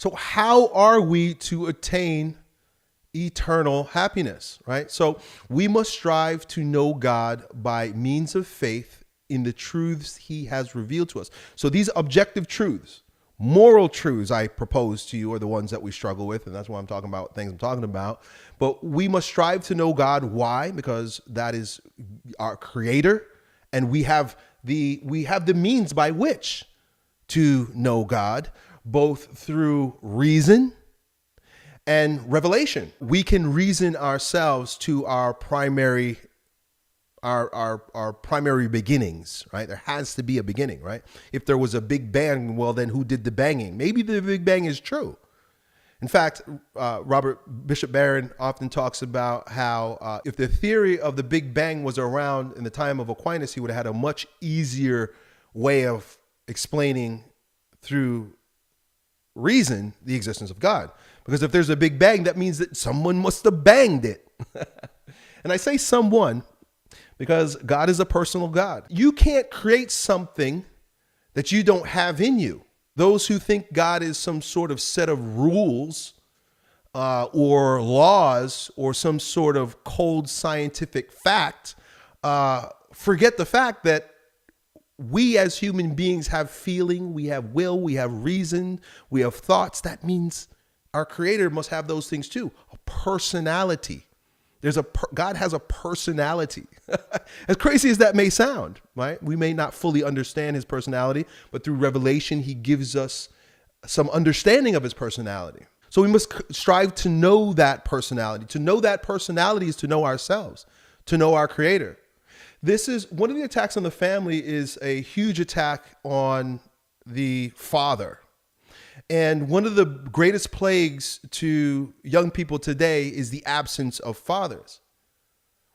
So how are we to attain eternal happiness, right? So we must strive to know God by means of faith in the truths he has revealed to us. So these objective truths, moral truths I propose to you are the ones that we struggle with, and that's why I'm talking about things I'm talking about. But we must strive to know God. Why? Because that is our creator, and we have the means by which to know God, both through reason and revelation. We can reason ourselves to our primary beginnings, right? There has to be a beginning, right? If there was a big bang, well, then who did the banging? Maybe the big bang is true. In fact, Bishop Barron often talks about how if the theory of the Big Bang was around in the time of Aquinas, he would have had a much easier way of explaining through reason the existence of God. Because if there's a Big Bang, that means that someone must have banged it. And I say someone because God is a personal God. You can't create something that you don't have in you. Those who think God is some sort of set of rules or laws or some sort of cold scientific fact forget the fact that we as human beings have feeling, we have will, we have reason, we have thoughts. That means our creator must have those things too. A personality. God has a personality. As crazy as that may sound, right? We may not fully understand his personality, but through revelation, he gives us some understanding of his personality. So we must strive to know that personality. To know that personality is to know ourselves, to know our creator. This is one of the attacks on the family is a huge attack on the father. And one of the greatest plagues to young people today is the absence of fathers.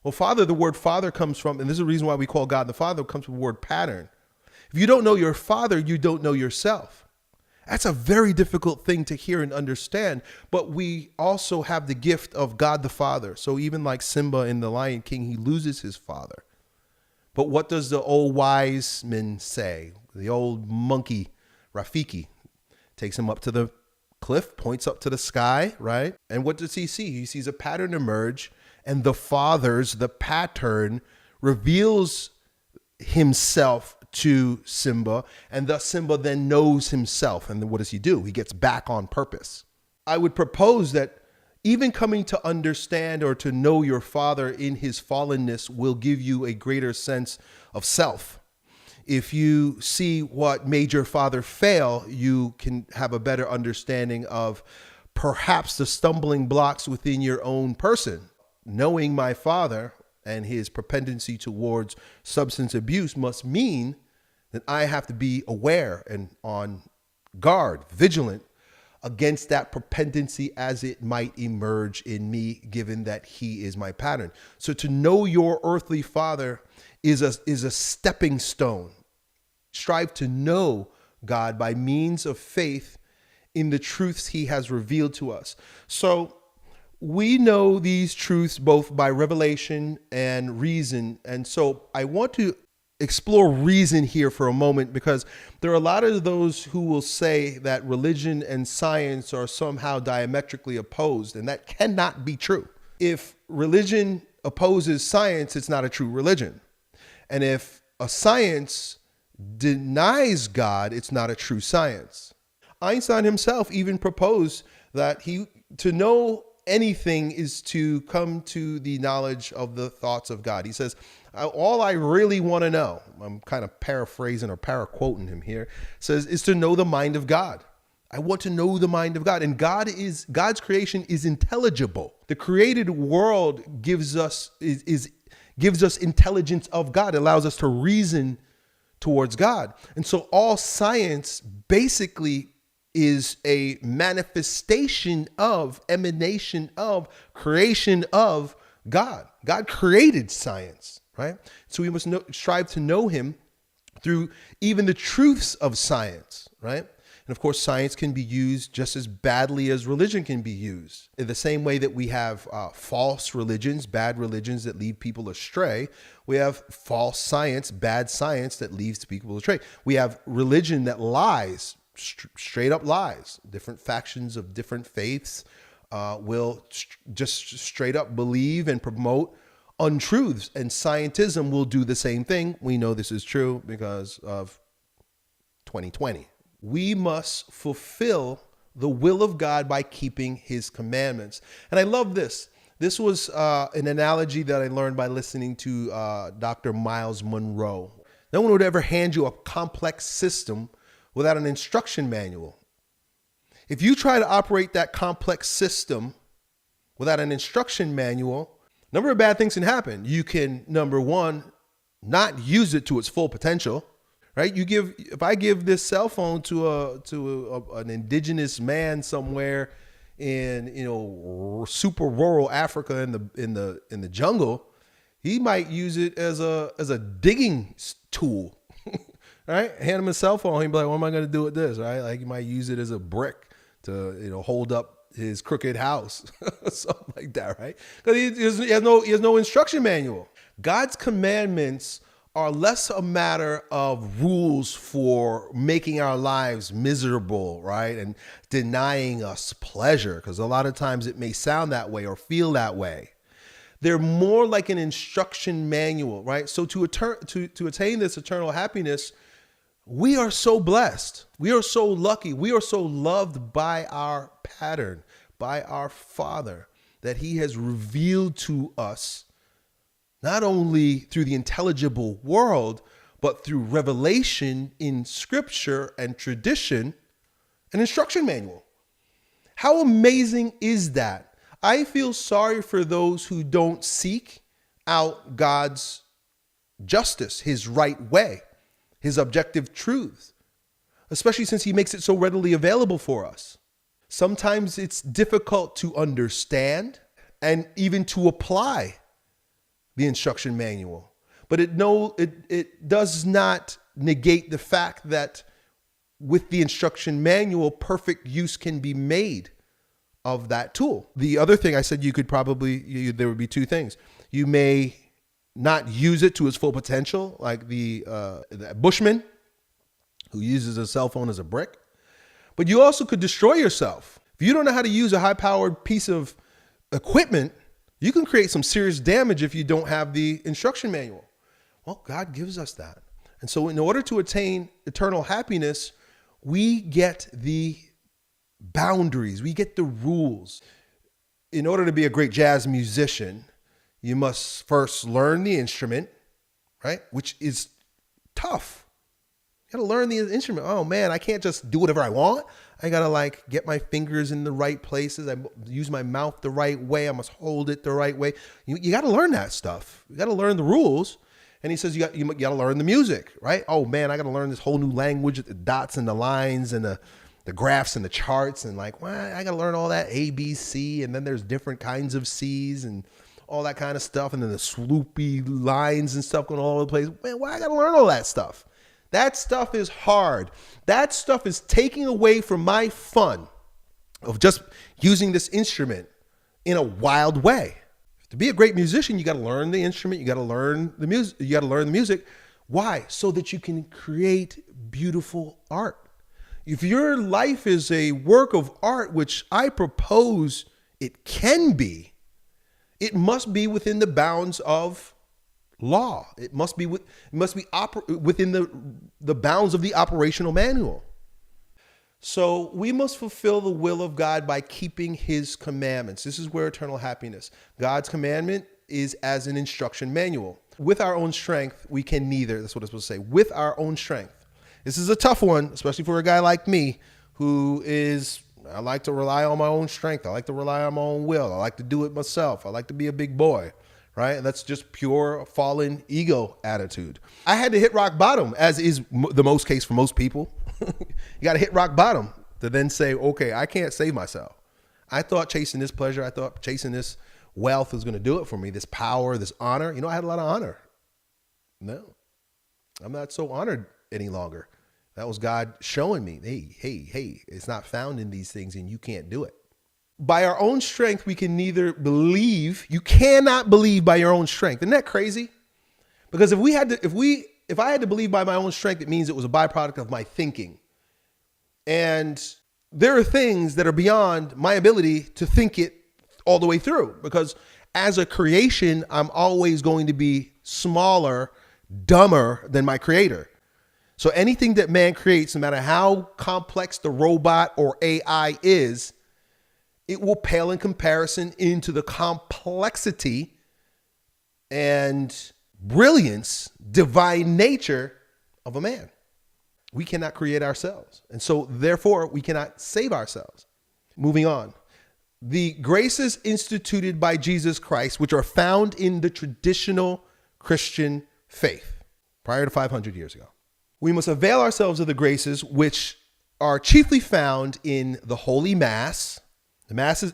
Well, father, the word father comes from, and this is the reason why we call God the Father, comes from the word pattern. If you don't know your father, you don't know yourself. That's a very difficult thing to hear and understand, but we also have the gift of God the Father. So even like Simba in The Lion King, he loses his father. But what does the old wise man say? The old monkey, Rafiki, takes him up to the cliff, points up to the sky, right? And what does he see? He sees a pattern emerge, and the pattern reveals himself to Simba, and thus Simba then knows himself. And then what does he do? He gets back on purpose. I would propose that even coming to understand or to know your father in his fallenness will give you a greater sense of self. If you see what made your father fail, you can have a better understanding of perhaps the stumbling blocks within your own person. Knowing my father and his propensity towards substance abuse must mean that I have to be aware and on guard, vigilant against that propensity as it might emerge in me, given that he is my pattern. So to know your earthly father is a stepping stone. Strive to know God by means of faith in the truths he has revealed to us. So we know these truths both by revelation and reason. And so I want to explore reason here for a moment, because there are a lot of those who will say that religion and science are somehow diametrically opposed, and that cannot be true. If religion opposes science, it's not a true religion. And if a science denies God, it's not a true science. Einstein himself even proposed that to know anything is to come to the knowledge of the thoughts of God. He says, all I really want to know, I'm kind of paraphrasing or paraquoting him here, says, is to know the mind of God. I want to know the mind of God. And God's creation is intelligible. The created world gives us intelligence of God, it allows us to reason towards God. And so all science basically is a manifestation of, emanation of, creation of God. God created science, right? So we must strive to know him through even the truths of science, right? And of course, science can be used just as badly as religion can be used. In the same way that we have false religions, bad religions that lead people astray, we have false science, bad science that leads people astray. We have religion that lies, straight up lies. Different factions of different faiths will just straight up believe and promote untruths, and scientism will do the same thing. We know this is true because of 2020. We must fulfill the will of God by keeping his commandments. And I love this. This was an analogy that I learned by listening to Dr. Miles Monroe. No one would ever hand you a complex system without an instruction manual. If you try to operate that complex system without an instruction manual, a number of bad things can happen. You can, number one, not use it to its full potential, right? If I give this cell phone to an indigenous man somewhere in super rural Africa in the jungle, he might use it as a digging tool, right? Hand him a cell phone, he'd be like, "What am I going to do with this?" Right? Like he might use it as a brick to hold up his crooked house, something like that, right? Because he has no instruction manual. God's commandments are less a matter of rules for making our lives miserable, right? And denying us pleasure, because a lot of times it may sound that way or feel that way. They're more like an instruction manual, right? So to attain this eternal happiness, we are so blessed. We are so lucky. We are so loved by our pattern, by our Father, that he has revealed to us, not only through the intelligible world, but through revelation in scripture and tradition, an instruction manual. How amazing is that? I feel sorry for those who don't seek out God's justice, his right way, his objective truth, especially since he makes it so readily available for us. Sometimes it's difficult to understand and even to apply the instruction manual, but it does not negate the fact that with the instruction manual, perfect use can be made of that tool. The other thing I said, there would be two things. You may not use it to its full potential, like the bushman who uses a cell phone as a brick, but you also could destroy yourself. If you don't know how to use a high-powered piece of equipment, you can create some serious damage if you don't have the instruction manual. Well, God gives us that. And so in order to attain eternal happiness, we get the boundaries, we get the rules. In order to be a great jazz musician, you must first learn the instrument, right? Which is tough. You got to learn the instrument. Oh man, I can't just do whatever I want. I got to get my fingers in the right places. I use my mouth the right way. I must hold it the right way. You got to learn that stuff. You got to learn the rules. And he says, you got to learn the music, right? Oh man, I got to learn this whole new language, the dots and the lines and the graphs and the charts. And I got to learn all that A, B, C. And then there's different kinds of C's and all that kind of stuff. And then the swoopy lines and stuff going all over the place. Man, why I got to learn all that stuff? That stuff is hard. That stuff is taking away from my fun of just using this instrument in a wild way. To be a great musician, you got to learn the instrument. You got to learn the music. You got to learn the music. Why? So that you can create beautiful art. If your life is a work of art, which I propose it can be, it must be within the bounds of law. It must be within the bounds of the operational manual. So we must fulfill the will of God by keeping his commandments. This is where eternal happiness. God's commandment is as an instruction manual. With our own strength, we can neither. That's what it's supposed to say. With our own strength. This is a tough one, especially for a guy like me I like to rely on my own strength. I like to rely on my own will. I like to do it myself. I like to be a big boy. Right? And that's just pure fallen ego attitude. I had to hit rock bottom, as is the most case for most people. You got to hit rock bottom to then say, okay, I can't save myself. I thought chasing this pleasure, I thought chasing this wealth was going to do it for me, this power, this honor. I had a lot of honor. No, I'm not so honored any longer. That was God showing me, hey, it's not found in these things and you can't do it. By our own strength, we can neither believe. You cannot believe by your own strength. Isn't that crazy? Because if I had to believe by my own strength, it means it was a byproduct of my thinking. And there are things that are beyond my ability to think it all the way through, because as a creation, I'm always going to be smaller, dumber than my creator. So anything that man creates, no matter how complex the robot or AI is, it will pale in comparison into the complexity and brilliance, divine nature of a man. We cannot create ourselves. And so therefore we cannot save ourselves. Moving on. The graces instituted by Jesus Christ, which are found in the traditional Christian faith prior to 500 years ago. We must avail ourselves of the graces which are chiefly found in the Holy Mass. The Mass is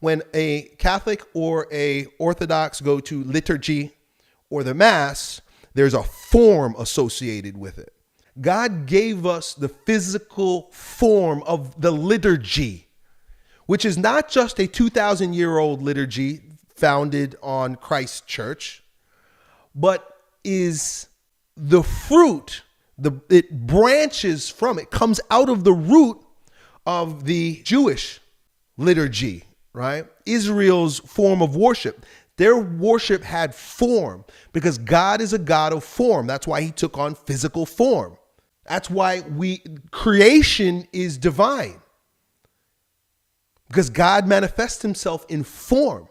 when a Catholic or a Orthodox go to liturgy or the Mass, there's a form associated with it. God gave us the physical form of the liturgy, which is not just a 2,000-year-old liturgy founded on Christ's church, but is the fruit. It branches from, it comes out of the root of the Jewish liturgy, right? Israel's form of worship. Their worship had form because God is a God of form. That's why he took on physical form. That's why creation is divine, because God manifests himself in form.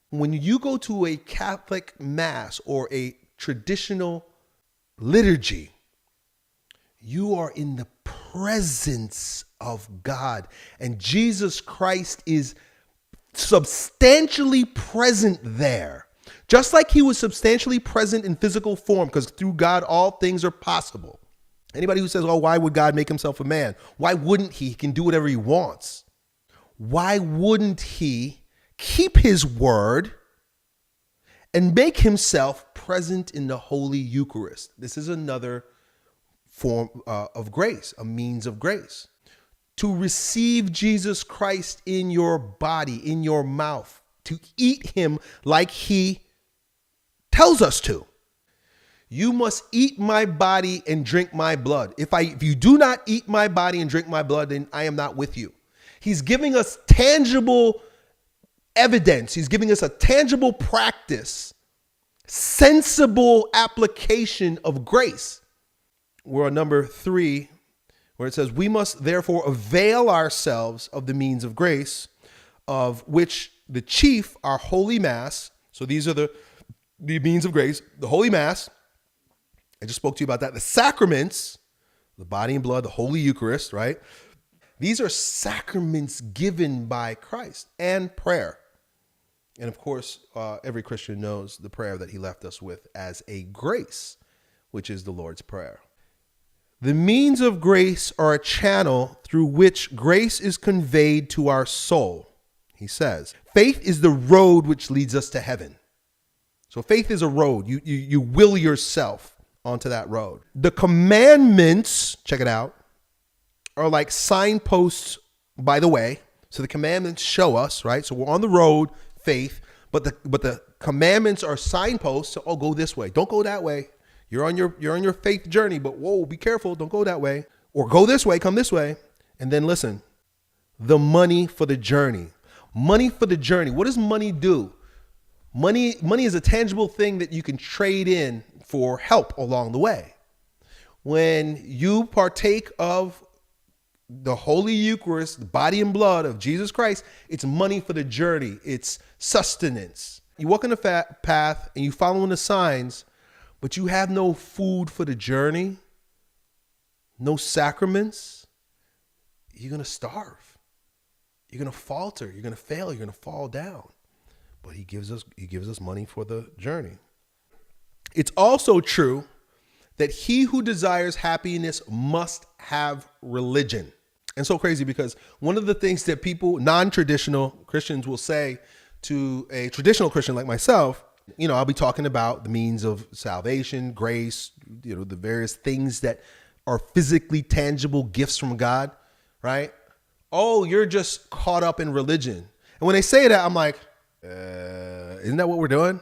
When you go to a Catholic Mass or a traditional liturgy, you are in the presence of God, and Jesus Christ is substantially present there, just like he was substantially present in physical form, because through God all things are possible. Anybody who says, oh, why would God make himself a man? Why wouldn't he? He can do whatever he wants. Why wouldn't he keep his word and make himself present in the Holy Eucharist? This is another form of grace, a means of grace. To receive Jesus Christ in your body, in your mouth, to eat him like he tells us to. You must eat my body and drink my blood. If you do not eat my body and drink my blood, then I am not with you. He's giving us tangible evidence. He's giving us a tangible practice, sensible application of grace. We're on number 3, where it says, we must therefore avail ourselves of the means of grace, of which the chief are Holy Mass. So these are the means of grace, the Holy Mass. I just spoke to you about that. The sacraments, the body and blood, the Holy Eucharist, right? These are sacraments given by Christ, and prayer. And of course, every Christian knows the prayer that he left us with as a grace, which is the Lord's Prayer. The means of grace are a channel through which grace is conveyed to our soul. He says, faith is the road which leads us to heaven. So faith is a road. You will yourself onto that road. The commandments, check it out, are like signposts by the way. So the commandments show us, right? So we're on the road, faith, but the commandments are signposts. So, go this way. Don't go that way. You're on your faith journey, but whoa, be careful. Don't go that way. Or go this way, come this way. And then listen, the money for the journey. Money for the journey. What does money do? Money is a tangible thing that you can trade in for help along the way. When you partake of the Holy Eucharist, the body and blood of Jesus Christ, it's money for the journey. It's sustenance. You walk in the path and you following the signs, but you have no food for the journey, no sacraments, you're going to starve. You're going to falter. You're going to fail. You're going to fall down. But he gives us money for the journey. It's also true that he who desires happiness must have religion. And so crazy, because one of the things that people, non-traditional Christians, will say to a traditional Christian like myself, I'll be talking about the means of salvation, grace, the various things that are physically tangible gifts from God, right? Oh, you're just caught up in religion. And when they say that, I'm like, isn't that what we're doing?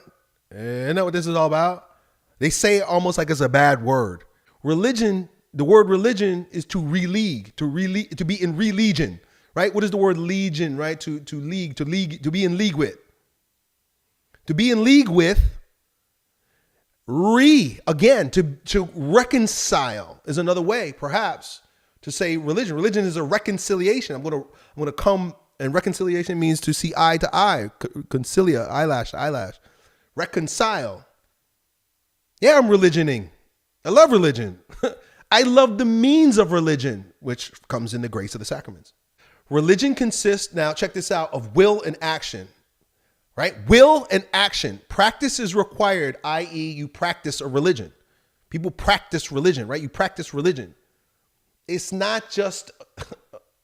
Isn't that what this is all about? They say it almost like it's a bad word. Religion The word religion is to religue, to be in religion, right? What is the word legion, right? To league, to be in league with. To be in league with, again, to reconcile is another way, perhaps, to say religion. Religion is a reconciliation. I'm gonna come, and reconciliation means to see eye to eye, concilia, eyelash to eyelash, reconcile. Yeah, I'm religioning. I love religion. I love the means of religion, which comes in the grace of the sacraments. Religion consists, now check this out, of will and action, right? Will and action. Practice is required, i.e. you practice a religion. People practice religion, right? You practice religion. It's not just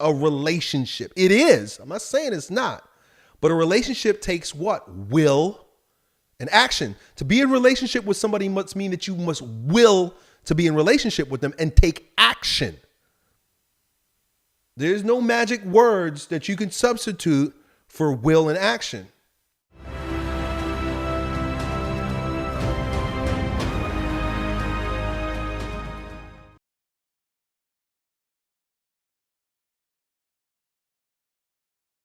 a relationship. It is. I'm not saying it's not. But a relationship takes what? Will and action. To be in relationship with somebody must mean that you must will to be in relationship with them and take action. There's no magic words that you can substitute for will and action.